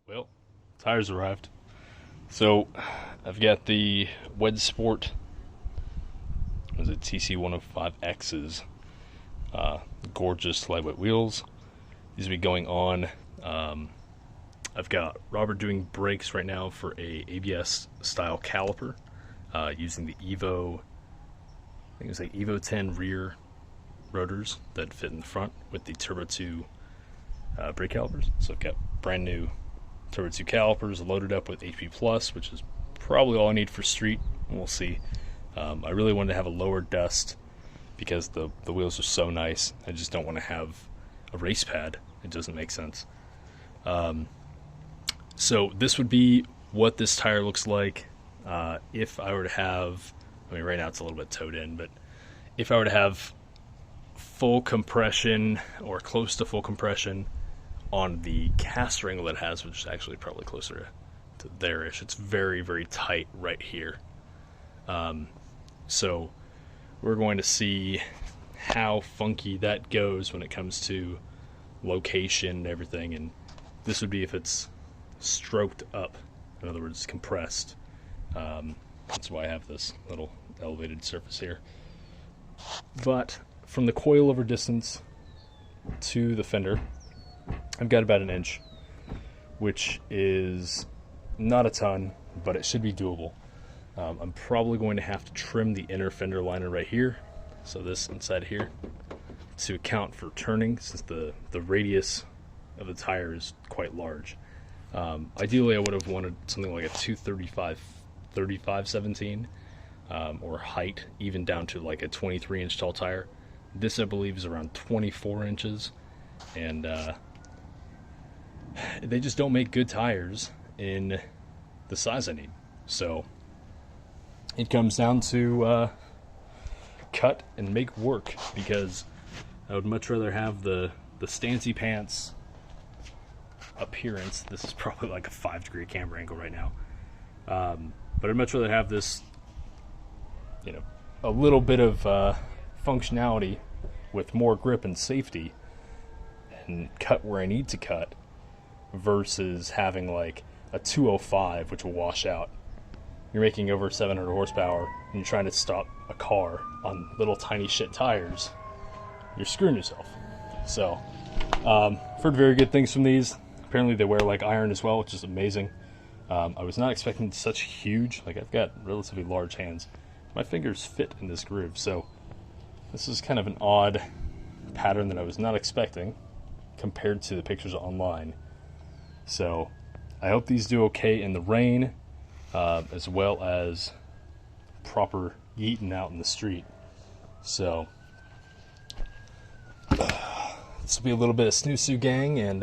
Well, tires arrived. So I've got the Wed Sport, was it TC105X's gorgeous lightweight wheels. These will be going on. I've got Robert doing brakes right now for a ABS style caliper using the Evo. I think it was like Evo 10 rear rotors that fit in the front with the Turbo 2 brake calipers. So I've got brand new Turbo 2 calipers loaded up with HP Plus, which is probably all I need for street. We'll see. I really wanted to have a lower dust because the wheels are so nice. I just don't want to have a race pad. It doesn't make sense. So this would be what this tire looks like if I were to have, I mean right now it's a little bit towed in, but if I were to have full compression or close to full compression on the cast ring that it has, which is actually probably closer to there-ish. It's very, very tight right here. So we're going to see how funky that goes when it comes to location and everything. And this would be if it's stroked up, in other words, compressed. That's why I have this little elevated surface here. But from the coilover distance to the fender, I've got about an inch, which is not a ton, but it should be doable. I'm probably going to have to trim the inner fender liner right here, so this inside here, to account for turning, since the radius of the tire is quite large. Ideally, I would have wanted something like a 235/17, or height, even down to like a 23-inch tall tire. This, I believe, is around 24 inches, and they just don't make good tires in the size I need. So it comes down to cut and make work, because I would much rather have the Stancy Pants appearance. This is probably like a 5-degree camera angle right now. But I'd much rather have this, a little bit of functionality with more grip and safety and cut where I need to cut, versus having like a 205, which will wash out. You're making over 700 horsepower and you're trying to stop a car on little tiny shit tires. You're screwing yourself. So, I've heard very good things from these. Apparently they wear like iron as well, which is amazing. I was not expecting such huge, like I've got relatively large hands. My fingers fit in this groove, so this is kind of an odd pattern that I was not expecting compared to the pictures online. So I hope these do okay in the rain, as well as proper yeeting out in the street. So this will be a little bit of Snoo Gang, and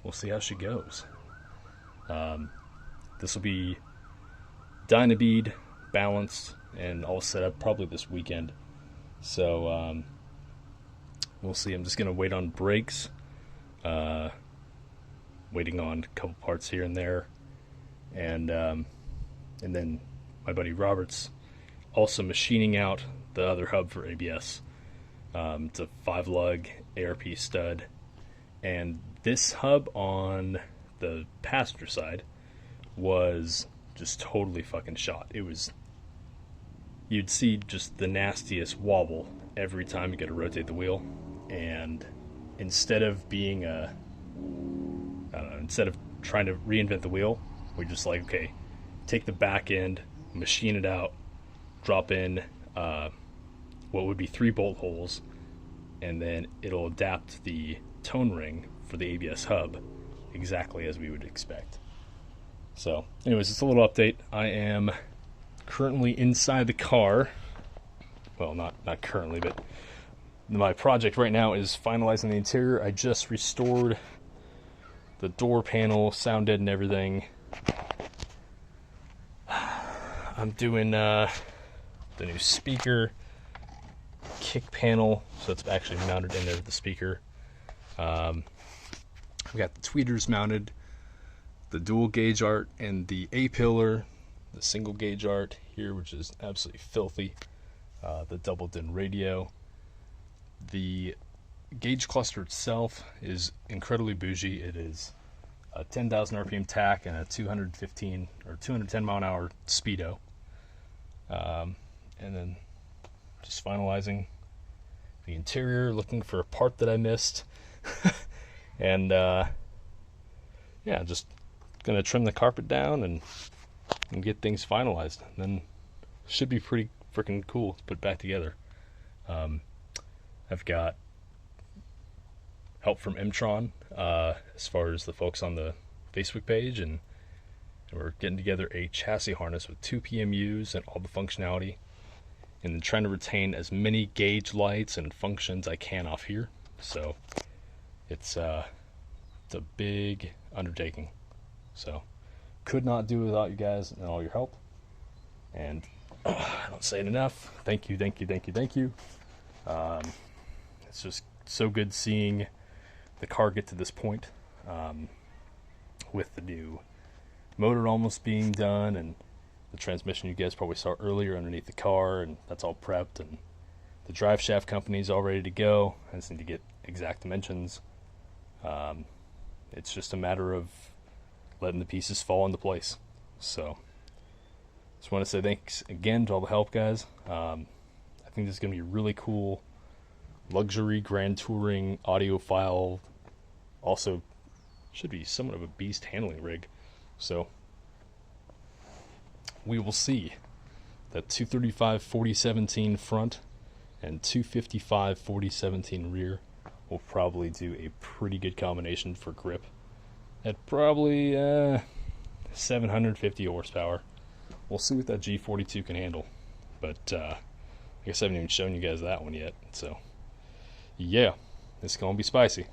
we'll see how she goes. This will be Dynabead, balanced, and all set up probably this weekend. So we'll see. I'm just going to wait on brakes, waiting on a couple parts here and there. And then my buddy Robert's also machining out the other hub for ABS. It's a 5-lug ARP stud. And this hub on the passenger side was just totally fucking shot. It was, you'd see just the nastiest wobble every time you got to rotate the wheel. And instead of being instead of trying to reinvent the wheel, we just like, okay, take the back end, machine it out, drop in what would be 3 bolt holes, and then it'll adapt the tone ring for the ABS hub exactly as we would expect. So anyways, it's a little update. I am currently inside the car. Well, not currently, but my project right now is finalizing the interior. I just restored the door panel, sounded and everything. I'm doing the new speaker kick panel, so it's actually mounted in there with the speaker. We got the tweeters mounted, the dual gauge art, and the A-pillar, the single gauge art here, which is absolutely filthy. The double din radio, the gauge cluster itself is incredibly bougie. It is a 10,000 RPM tack and a 215 or 210 mile an hour speedo. And then just finalizing the interior, looking for a part that I missed. And yeah, just gonna trim the carpet down and get things finalized. And then should be pretty freaking cool to put back together. I've got help from Mtron as far as the folks on the Facebook page, and we're getting together a chassis harness with 2 PMUs and all the functionality, and then trying to retain as many gauge lights and functions I can off here. So it's a big undertaking. So could not do without you guys and all your help. And I don't say it enough. Thank you. It's just so good seeing the car get to this point, with the new motor almost being done and the transmission you guys probably saw earlier underneath the car, and that's all prepped, and the drive shaft company's all ready to go. I just need to get exact dimensions. It's just a matter of letting the pieces fall into place. So just want to say thanks again to all the help, guys. I think this is going to be really cool luxury grand touring audiophile. Also should be somewhat of a beast handling rig. So we will see. That 235 4017 front and 255 4017 rear will probably do a pretty good combination for grip at probably 750 horsepower. We'll see what that G42 can handle, but I guess I haven't even shown you guys that one yet. So yeah, it's gonna be spicy.